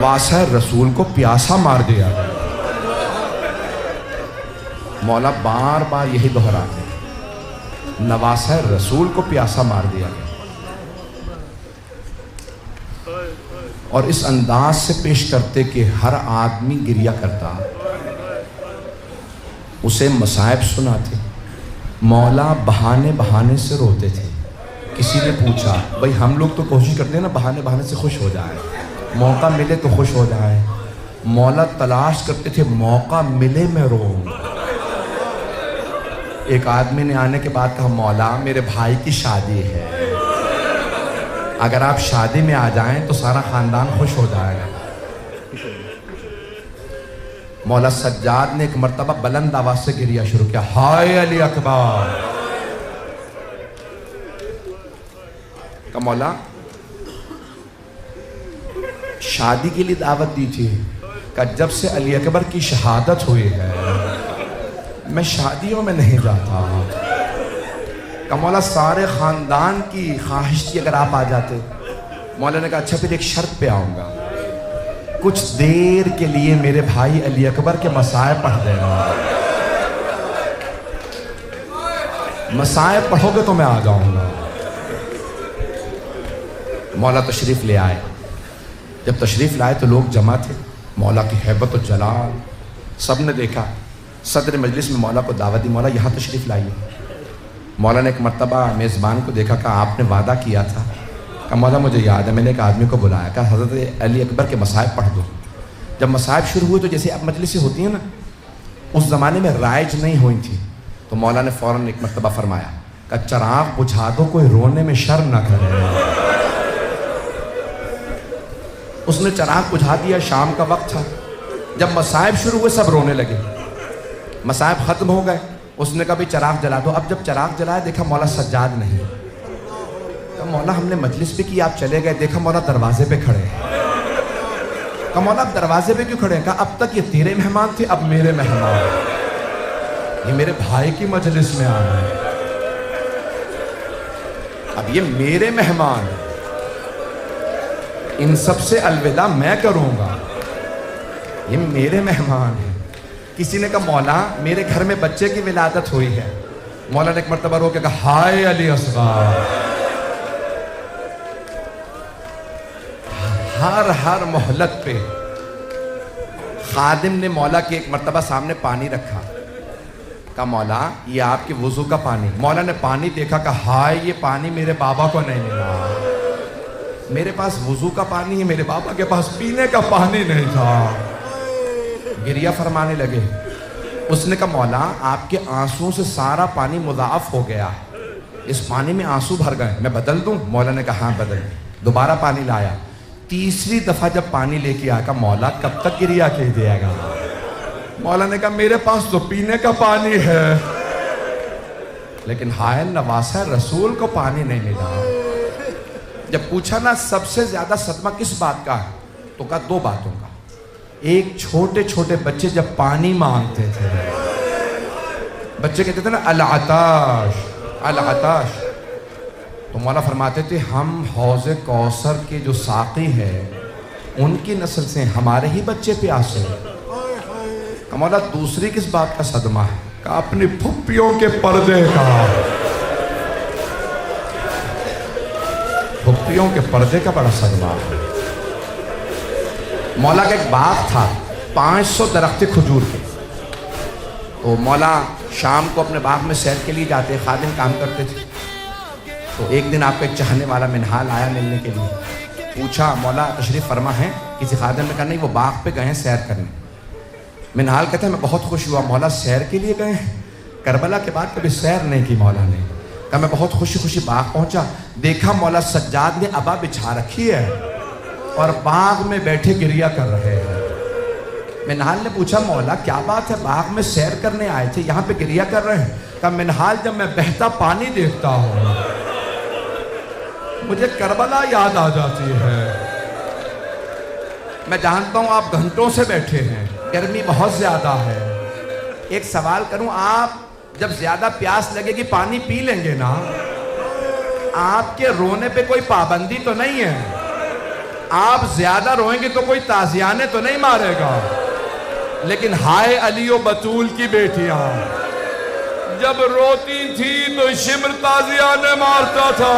نواسہ رسول کو پیاسا مار دیا گیا۔ مولا بار بار یہی دہراتے ہیں، نواسہ رسول کو پیاسا مار دیا گیا، اور اس انداز سے پیش کرتے کہ ہر آدمی گریہ کرتا، اسے مصائب سناتے، مولا بہانے بہانے سے روتے تھے۔ کسی نے پوچھا بھائی ہم لوگ تو کوشش کرتے ہیں نا بہانے بہانے سے خوش ہو جائیں، موقع ملے تو خوش ہو جائیں، مولا تلاش کرتے تھے موقع ملے میں روؤں۔ ایک آدمی نے آنے کے بعد کہا مولا میرے بھائی کی شادی ہے، اگر آپ شادی میں آ جائیں تو سارا خاندان خوش ہو جائے گا۔ مولا سجاد نے ایک مرتبہ بلند آواز سے گریہ شروع کیا، ہائے علی اکبر۔ کہ مولا شادی کے لیے دعوت دی تھی، کہ جب سے علی اکبر کی شہادت ہوئی ہے میں شادیوں میں نہیں جاتا۔ کہ مولا سارے خاندان کی خواہش تھی اگر آپ آ جاتے۔ مولا نے کہا اچھا پھر ایک شرط پہ آؤں گا، کچھ دیر کے لیے میرے بھائی علی اکبر کے مسائب پڑھ دینا، مسائب پڑھو گے تو میں آ جاؤں گا۔ مولا تشریف لے آئے، جب تشریف لائے تو لوگ جمع تھے، مولا کی ہیبت و جلال سب نے دیکھا۔ صدر مجلس میں مولا کو دعوت دی، مولا یہاں تشریف لائیے۔ مولا نے ایک مرتبہ میزبان کو دیکھا، کہا آپ نے وعدہ کیا تھا۔ کہا مولا مجھے یاد ہے، میں نے ایک آدمی کو بلایا، کہا حضرت علی اکبر کے مصائب پڑھ دو۔ جب مصائب شروع ہوئے تو جیسے اب مجلسیں ہوتی ہیں نا، اس زمانے میں رائج نہیں ہوئی تھی، تو مولا نے فوراً ایک مرتبہ فرمایا کہ چراغ بجھا دو، کوئی رونے میں شرم نہ کرے۔ اس نے چراغ بجھا دیا، شام کا وقت تھا۔ جب مصائب شروع ہوئے سب رونے لگے، مصائب ختم ہو گئے، اس نے کہا بھی چراغ جلا دو۔ اب جب چراغ جلایا دیکھا مولا سجاد نہیں، کہا مولا ہم نے مجلس بھی کی، آپ چلے گئے، دیکھا مولا دروازے پہ کھڑے ہیں۔ کہا مولا اب دروازے پہ کیوں کھڑے ہیں؟ کہا اب تک یہ تیرے مہمان تھے، اب میرے مہمان، یہ میرے بھائی کی مجلس میں آنا ہے، اب یہ میرے مہمان، ان سب سے الوداع میں کروں گا، یہ میرے مہمان ہیں۔ کسی نے کہا مولا میرے گھر میں بچے کی ولادت ہوئی ہے۔ مولا نے ایک مرتبہ رو کے کہا ہائے علی اصغر۔ ہر مہلت پہ خادم نے مولا کے ایک مرتبہ سامنے پانی رکھا، کہا مولا یہ آپ کے وضو کا پانی۔ مولا نے پانی دیکھا، کہا ہائے یہ پانی میرے بابا کو نہیں ملا، میرے پاس وضو کا پانی ہے، میرے بابا کے پاس پینے کا پانی نہیں تھا۔ گریہ فرمانے لگے۔ اس نے کہا مولا آپ کے آنسوں سے سارا پانی مضاعف ہو گیا، اس پانی میں آنسو بھر گئے، میں بدل دوں؟ مولا نے کہا ہاں بدل۔ دوبارہ پانی لایا، تیسری دفعہ جب پانی لے کے آیا، کہا مولا کب تک گریہ کہہ دیا گا؟ مولا نے کہا میرے پاس تو پینے کا پانی ہے، لیکن ہائے نواسہ رسول کو پانی نہیں ملا۔ جب پوچھا نا سب سے زیادہ صدمہ کس بات کا ہے، تو کہا دو باتوں کا۔ ایک چھوٹے چھوٹے بچے جب پانی مانگتے تھے، بچے کہتے تھے نا العطاش العطاش، تو مولا فرماتے تھے ہم حوض کوثر کے جو ساقی ہیں ان کی نسل سے، ہمارے ہی بچے پیاسے ہیں۔ مولا دوسری کس بات کا صدمہ ہے؟ کہ اپنی پھپھیوں کے پردے کا، پھپھیوں کے پردے کا بڑا صدمہ ہے۔ مولا کا ایک باغ تھا، 500 درخت کھجور کے، تو مولا شام کو اپنے باغ میں سیر کے لیے جاتے، خادم کام کرتے تھے۔ تو ایک دن آپ کو ایک چاہنے والا منہال آیا ملنے کے لیے، پوچھا مولا تشریف فرما ہے؟ کسی خادم نے کہا نہیں وہ باغ پہ گئے ہیں سیر کرنے۔ منہال کہتا ہے میں بہت خوش ہوا، مولا سیر کے لیے گئے ہیں؟ کربلا کے بعد کبھی سیر نہیں کی مولا نے۔ کہا میں بہت خوشی باغ پہنچا، دیکھا مولا سجاد نے عبا بچھا رکھی ہے اور باغ میں بیٹھے گریہ کر رہے ہیں۔ منہال نے پوچھا مولا کیا بات ہے، باغ میں سیر کرنے آئے تھے یہاں پہ گریہ کر رہے ہیں؟ کہا منہال جب میں بہتا پانی دیکھتا ہوں مجھے کربلا یاد آ جاتی ہے۔ میں جانتا ہوں آپ گھنٹوں سے بیٹھے ہیں، گرمی بہت زیادہ ہے، ایک سوال کروں، آپ جب زیادہ پیاس لگے گی پانی پی لیں گے نا؟ آپ کے رونے پہ کوئی پابندی تو نہیں ہے؟ آپ زیادہ روئیں گے تو کوئی تازیانے تو نہیں مارے گا، لیکن ہائے علی و بطول کی بیٹیاں جب روتی تھی تو شمر تازیانے مارتا تھا۔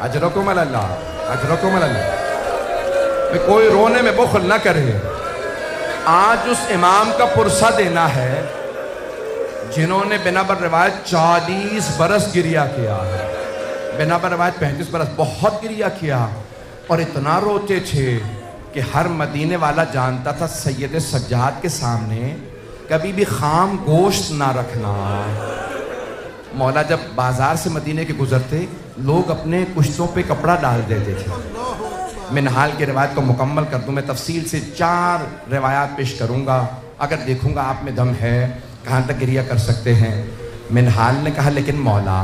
اجرکم اللہ، اجرکم اللہ۔ کوئی رونے میں بخل نہ کرے۔ آج اس امام کا پرسہ دینا ہے جنہوں نے بنا بر روایت 40 برس گریہ کیا ہے، بنا بر روایت 35 برس، بہت گریہ کیا، اور اتنا روتے تھے کہ ہر مدینے والا جانتا تھا سید سجاد کے سامنے کبھی بھی خام گوشت نہ رکھنا۔ مولا جب بازار سے مدینے کے گزرتے لوگ اپنے کشتوں پہ کپڑا ڈال دیتے تھے۔ منہال کی روایت کو مکمل کر دوں، میں تفصیل سے 4 روایات پیش کروں گا، اگر دیکھوں گا آپ میں دم ہے کہاں تک گریہ کر سکتے ہیں۔ منہال نے کہا لیکن مولا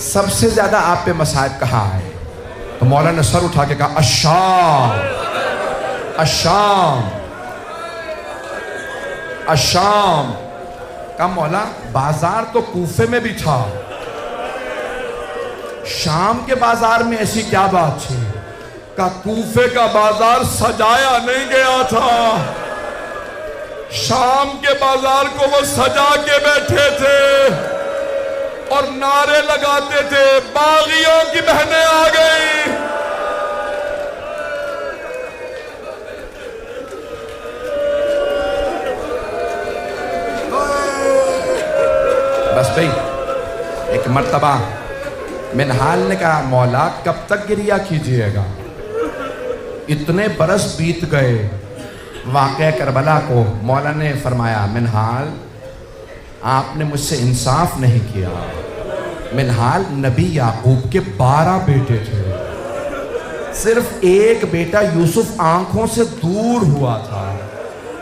سب سے زیادہ آپ پہ مصائب کہاں آئے؟ تو مولا نے سر اٹھا کے کہا الشام، الشام، الشام۔ کہا مولا بازار تو کوفے میں بھی تھا، شام کے بازار میں ایسی کیا بات تھی؟ کہا کوفے کا بازار سجایا نہیں گیا تھا، شام کے بازار کو وہ سجا کے بیٹھے تھے اور نعرے لگاتے تھے باغیوں کی بہنیں آ گئی۔ بس بھئی ایک مرتبہ منہال نے کہا مولا کب تک گریہ کیجئے گا؟ اتنے برس بیت گئے واقعہ کربلا کو۔ مولا نے فرمایا منہال آپ نے مجھ سے انصاف نہیں کیا۔ منہال نبی یعقوب کے 12 بیٹے تھے، صرف ایک بیٹا یوسف آنکھوں سے دور ہوا تھا،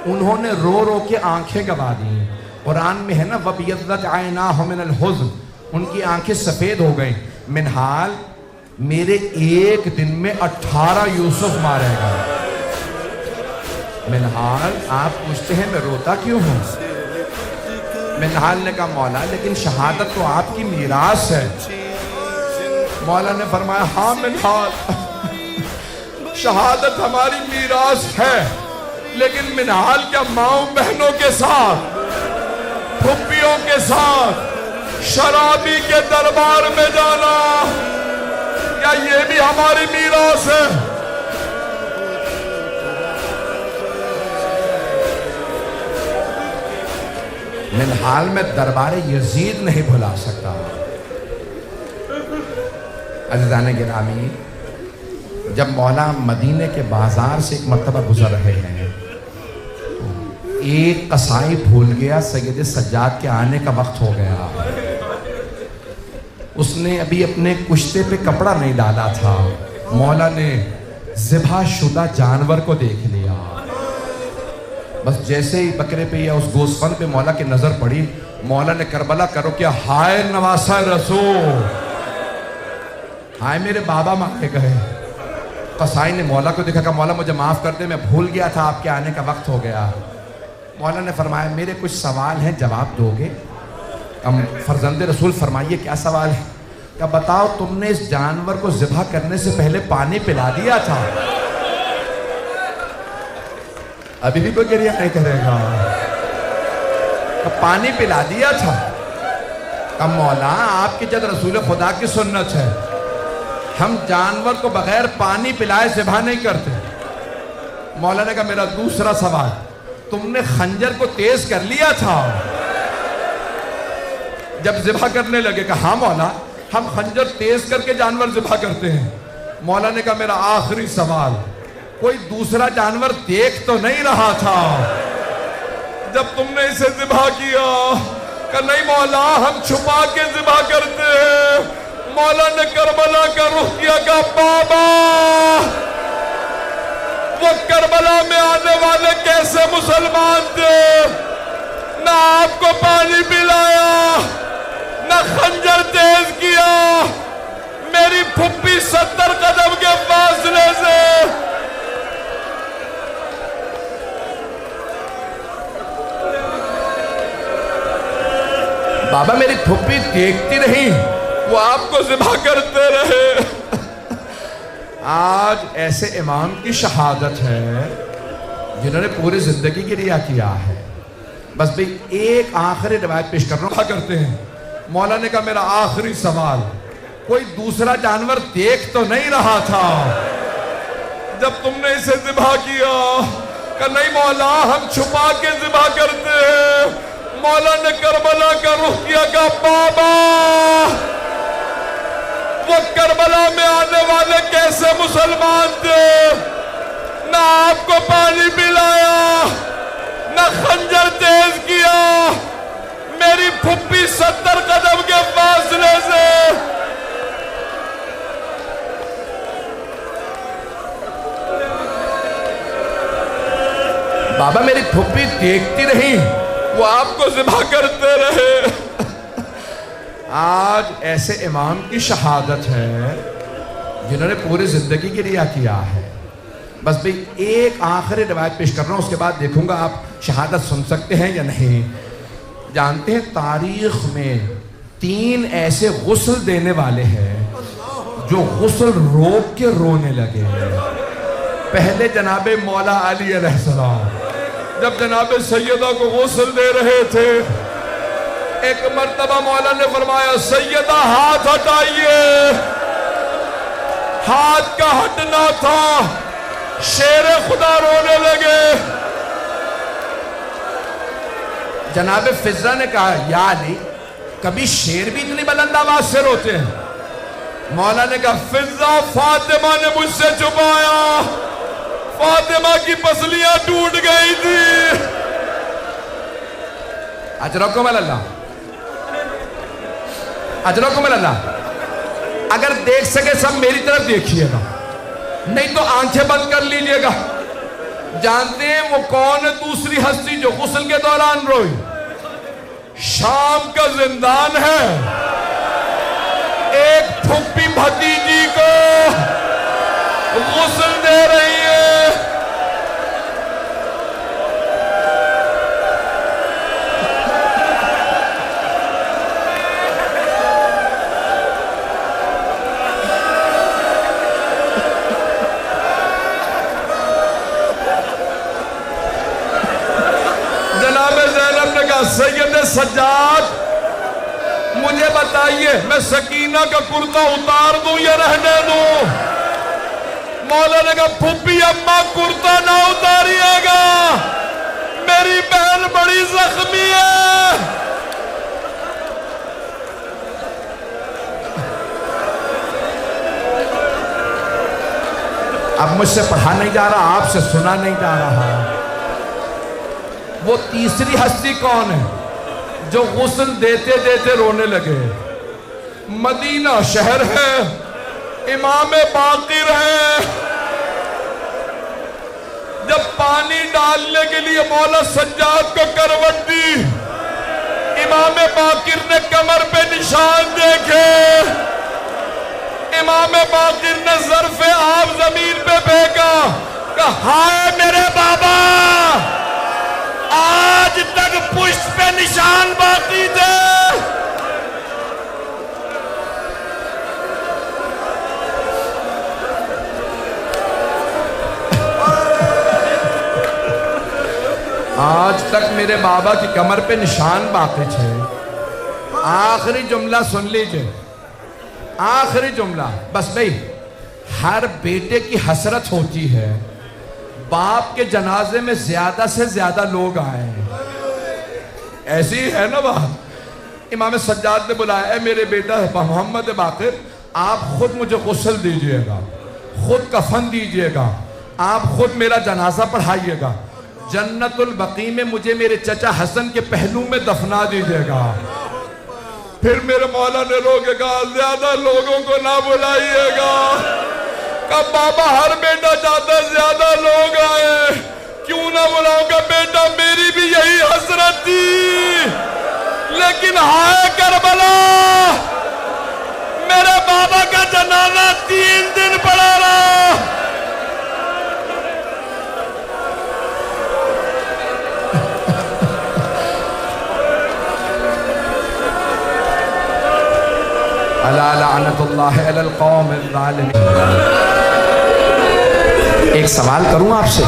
انہوں نے رو رو کے آنکھیں گوا دی۔ قرآن میں ہے نا وَبِيَضَّتْ عَيْنَاهُ مِنَ الْحُزْنِ، ان کی آنکھیں سفید ہو گئیں۔ منہال میرے ایک دن میں 18 یوسف مارے گا۔ منہال آپ پوچھتے ہیں میں روتا کیوں ہوں؟ منہال نے کہا مولا لیکن شہادت تو آپ کی میراث ہے۔ مولا نے فرمایا ہاں منہال شہادت ہماری میراث ہے، لیکن منہال کیا ماؤں بہنوں کے ساتھ، پھپھیوں کے ساتھ شرابی کے دربار میں جانا یا یہ بھی ہماری میراث ہے؟ منہال میں دربار یزید نہیں بھلا سکتا۔ عزیزان گرامی جب مولا مدینے کے بازار سے ایک مرتبہ گزر رہے ہیں، ایک قصائی بھول گیا سید سجاد کے آنے کا وقت ہو گیا، اس نے ابھی اپنے کشتے پہ کپڑا نہیں ڈالا تھا، مولا نے ذبح شدہ جانور کو دیکھ لیا۔ بس جیسے ہی بکرے پہ یا اس گوسفند پہ مولا کی نظر پڑی، مولا نے کربلا کرو کیا ہائے نواسہ رسول، ہائے میرے بابا مارے گئے۔ قصائی نے مولا کو دیکھا کہ مولا مجھے معاف کر دے، میں بھول گیا تھا آپ کے آنے کا وقت ہو گیا۔ مولا نے فرمایا میرے کچھ سوال ہیں جواب دو گے؟ فرزند رسول فرمائیے کیا سوال ہے؟ کہ بتاؤ تم نے اس جانور کو ذبح کرنے سے پہلے پانی پلا دیا تھا؟ ابھی بھی کوئی گریہ نہیں کرے گا۔ کہ پانی پلا دیا تھا؟ کہ مولا آپ کی جد رسول خدا کی سنت ہے، ہم جانور کو بغیر پانی پلائے ذبح نہیں کرتے۔ مولا نے کہا میرا دوسرا سوال، تم نے خنجر کو تیز کر لیا تھا جب ذبح کرنے لگے؟ کہا ہاں مولا ہم خنجر تیز کر کے جانور ذبح کرتے ہیں۔ مولا نے کہا میرا آخری سوال، کوئی دوسرا جانور دیکھ تو نہیں رہا تھا جب تم نے اسے ذبح کیا؟ کہ نہیں مولا ہم چھپا کے ذبح کرتے ہیں۔ مولا نے کربلا کا رخ کیا، کہا بابا وہ کربلا میں آنے والے کیسے مسلمان تھے؟ نہ آپ کو پانی پلایا، نہ خنجر تیز کیا، میری پھپھی 70 قدم کے فاصلے سے بابا میری پھپھی دیکھتی رہی، وہ آپ کو ذبح کرتے رہے۔ آج ایسے امام کی شہادت ہے جنہوں نے پوری زندگی کے ریا کیا ہے. بس بھئی ایک آخری روایت پیش کر رہا کرتے ہیں. مولا نے کہا میرا آخری سوال, کوئی دوسرا جانور دیکھ تو نہیں رہا تھا جب تم نے اسے ذبح کیا؟ کہ نہیں مولا, ہم چھپا کے ذبح کرتے ہیں. مولا نے کربلا کا رخ کیا, کہا بابا وہ کربلا میں آنے والے کیسے مسلمان تھے؟ نہ آپ کو پانی پلایا, نہ خنجر تیز کیا. میری پھپھی 70 قدم کے فاصلے سے بابا میری پھپھی دیکھتی رہی, وہ آپ کو ذبح کرتے رہے. آج ایسے امام کی شہادت ہے جنہوں نے پوری زندگی کے ریا کیا ہے. بس بھئی ایک آخری روایت پیش کر رہا ہوں, اس کے بعد دیکھوں گا آپ شہادت سن سکتے ہیں یا نہیں. جانتے ہیں تاریخ میں 3 ایسے غسل دینے والے ہیں جو غسل روک کے رونے لگے. پہلے جناب مولا علی علیہ السلام جب جناب سیدہ کو غسل دے رہے تھے, ایک مرتبہ مولا نے فرمایا سیدہ ہاتھ ہٹائیے. ہاتھ کا ہٹنا تھا, شیر خدا رونے لگے. جناب فضہ نے کہا یا علی, کبھی شیر بھی اتنی بلند آواز سے روتے ہیں؟ مولا نے کہا فضہ فاطمہ نے مجھ سے چھپایا, فاطمہ کی پسلیاں ٹوٹ گئی تھی. اجرکم اللہ, اجرکم اللہ. اگر دیکھ سکے سب میری طرف دیکھیے گا, نہیں تو آنکھیں بند کر لیجئے گا. جانتے ہیں وہ کون ہے دوسری ہستی جو غسل کے دوران روئی؟ شام کا زندان ہے. ایک پھپھی بھتیجی کو غسل دے رہی ہے. سید سجاد مجھے بتائیے میں سکینہ کا کرتا اتار دوں یا رہنے دوں؟ مولا نے کہا پھپھی اماں کرتا نہ اتاریے گا, میری بہن بڑی زخمی ہے. اب مجھ سے پڑھا نہیں جا رہا, آپ سے سنا نہیں جا رہا. وہ تیسری ہستی کون ہے جو غسل دیتے دیتے رونے لگے؟ مدینہ شہر ہے, امام باقر ہے. جب پانی ڈالنے کے لیے مولا سجاد کو کروٹ دی, امام باقر نے کمر پہ نشان دیکھے. امام باقر نے ظرف آب زمین پہ پھینکا, کہا ہائے میرے بابا, آج تک پشت پہ نشان باقی تھے. آج تک میرے بابا کی کمر پہ نشان باقی تھے. آخری جملہ سن لیجئے, آخری جملہ. بس بھئی ہر بیٹے کی حسرت ہوتی ہے باپ کے جنازے میں زیادہ سے زیادہ لوگ آئے ہیں. ایسی ہے نا بات. امام سجاد نے بلایا, اے میرے بیٹا محمد باقر, آپ خود مجھے غسل دیجئے گا, خود کفن دیجئے گا, آپ خود میرا جنازہ پڑھائیے گا, جنت البقیع میں مجھے میرے چچا حسن کے پہلو میں دفنا دیجئے گا. پھر میرے مولا نے رو کے کہا زیادہ لوگوں کو نہ بلائیے گا. کہا بابا ہر بیٹا چاہتا زیادہ لوگ آئے, کیوں نہ بلاؤں گا بیٹا, میری بھی یہی حسرت تھی. لیکن ہائے کربلا, میرے بابا کا جنازہ 3 دن پڑا رہا. الا لعنت اللہ علی القوم الظالمین. ایک سوال کروں آپ سے،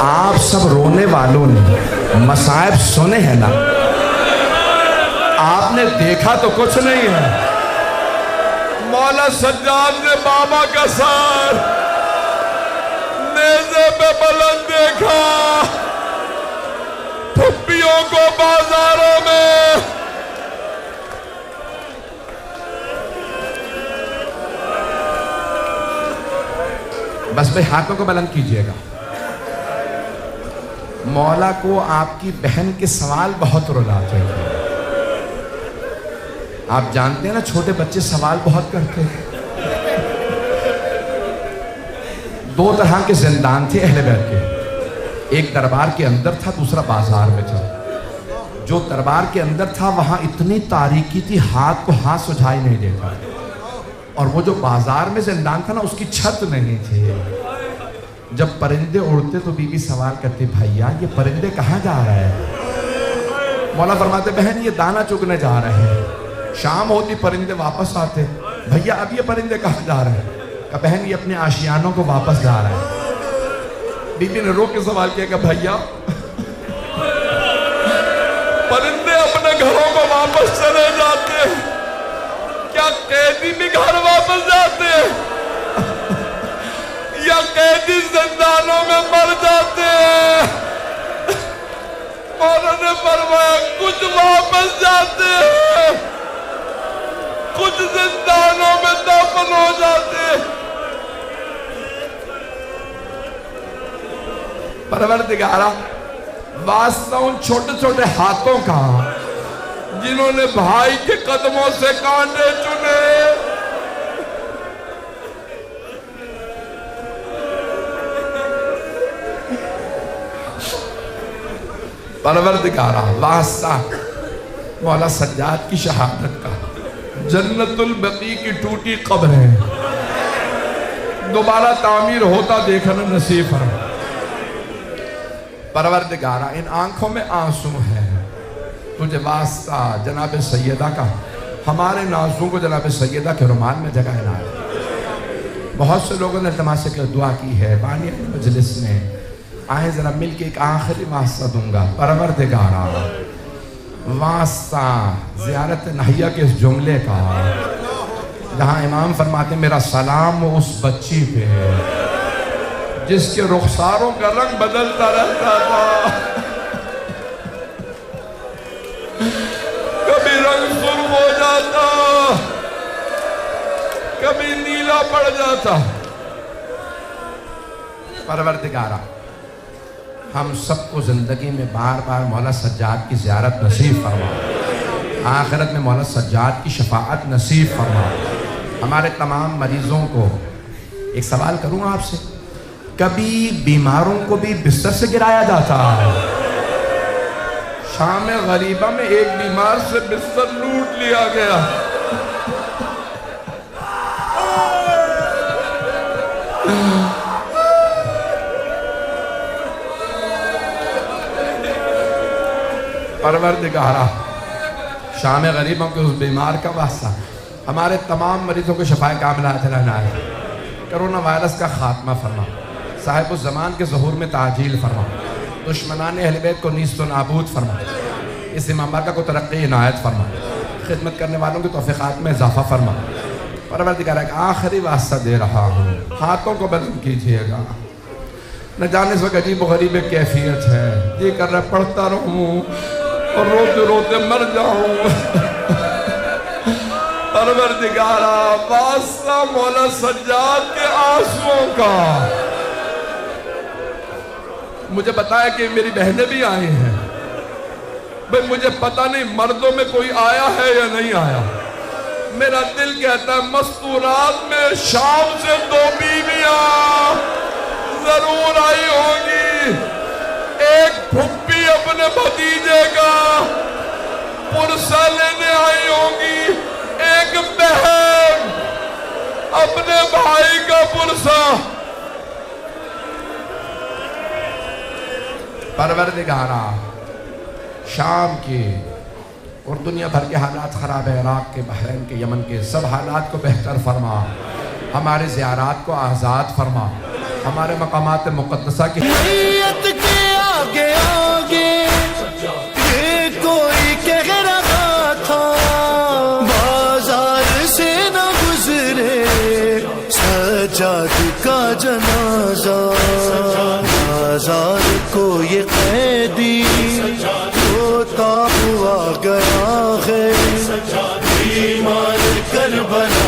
آپ سب رونے والوں نے مصائب سنے ہیں نا؟ آپ نے دیکھا تو کچھ نہیں ہے۔ مولا سجاد نے بابا کا سر نیزے پہ بلند دیکھا، پھپھیوں کو بازاروں میں، بس بھائی ہاتھوں کو بلند کیجئے گا۔ مولا کو آپ کی بہن کے سوال بہت رلاتے ہیں۔ آپ جانتے ہیں نا چھوٹے بچے سوال بہت کرتے ہیں۔ دو طرح کے زندان تھے اہل بیت کے، ایک دربار کے اندر تھا، دوسرا بازار میں تھا۔ جو دربار کے اندر تھا وہاں اتنی تاریکی تھی ہاتھ کو ہاتھ سجھائی نہیں دیتا، اور وہ جو بازار میں زندان تھا نا اس کی چھت نہیں تھی۔ جب پرندے اڑتے تو بی بی سوال کرتی، بھائیا یہ پرندے کہاں جا رہے ہیں؟ مولا فرماتے، بہن یہ دانا چگنے جا رہے ہیں۔ شام ہوتی پرندے واپس آتے، بھائیا اب یہ پرندے کہاں جا رہے ہیں؟ کہ بہن یہ اپنے آشیانوں کو واپس جا رہے ہیں۔ بی بی نے رو کے سوال کیا کہ بھائیا پرندے اپنے گھروں کو واپس چلے جاتے ہیں، کیا قیدی بھی گھر واپس جاتے ہیں یا قیدی زندانوں میں مر جاتے ہیں؟ مولا نے فرمایا کچھ واپس جاتے ہیں، کچھ زندانوں میں دفن ہو جاتے ہیں۔ پروردگارا واسطہ ان چھوٹے چھوٹے ہاتھوں کا جنہوں نے بھائی کے قدموں سے کانٹے چنے، پروردگارا واسطہ مولا سجاد کی شہادت کا، جنت البقیع کی ٹوٹی قبریں دوبارہ تعمیر ہوتا دیکھنا نصیب فرما۔ پروردگارا ان آنکھوں میں آنسو ہیں، تجھے واسطہ جناب سیدہ کا ہمارے نازوں کو جناب سیدہ کے رومال میں جگہ عنایت۔ بہت سے لوگوں نے التماس سے دعا کی ہے، بانی مجلس میں آئیں ذرا مل کے ایک آخری واسطہ دوں گا۔ پروردگارا واسطہ زیارت نحیہ کے اس جملے کا جہاں امام فرماتے میرا سلام اس بچی پہ جس کے رخساروں کا رنگ بدلتا رہتا تھا، کبھی رنگ سرخ ہو جاتا، کبھی نیلا پڑ جاتا۔ پروردگارا ہم سب کو زندگی میں بار بار مولا سجاد کی زیارت نصیب فرما، آخرت میں مولا سجاد کی شفاعت نصیب فرما۔ ہمارے تمام مریضوں کو ایک سوال کروں آپ سے، کبھی بیماروں کو بھی بستر سے گرایا جاتا ہے؟ شام غریبہ میں ایک بیمار سے بستر لوٹ لیا گیا، پروردگارا شام غریبوں کے اس بیمار کا واسطہ ہمارے تمام مریضوں کو شفاء کاملہ عطا عنایت۔ کرونا وائرس کا خاتمہ فرما، صاحب الزمان کے ظہور میں تعجیل فرما، دشمنان اہل بیت کو نیست و نابود فرما، اس امام بارکہ کو ترقی عنایت فرما، خدمت کرنے والوں کے توفیقات میں اضافہ فرما۔ پروردگارہ ایک آخری واسطہ دے رہا ہوں، ہاتھوں کو بلند کیجئے گا۔ نہ جانے اس وقت عجیب و غریب کیفیت ہے، یہ کر رہا پڑھتا رہوں اور روتے روتے مر جاؤں۔ پروردگارہ واسطہ مولا سجاد کے آنسوؤں کا، مجھے بتایا کہ میری بہنیں بھی آئی ہیں، بھئی مجھے پتہ نہیں مردوں میں کوئی آیا ہے یا نہیں آیا، میرا دل کہتا ہے مستورات میں شام سے 2 بیویاں ضرور آئی ہوں گی، ایک پھپھی اپنے بھتیجے کا پرسہ لینے آئی ہوں گی، ایک بہن اپنے بھائی کا پرسہ۔ پروردگارہ شام کے اور دنیا بھر کے حالات خراب ہے، عراق کے، بحرین کے، یمن کے، سب حالات کو بہتر فرما، ہمارے زیارات کو آزاد فرما، ہمارے مقامات مقدسہ کی میت کے آگے آگے یہ کوئی کہہ رہا تھا بازار سے نہ گزرے سجاد کا جنازہ بازار کو یہ قیدی ہوتا ہوا گیا ہے بیمار کربلا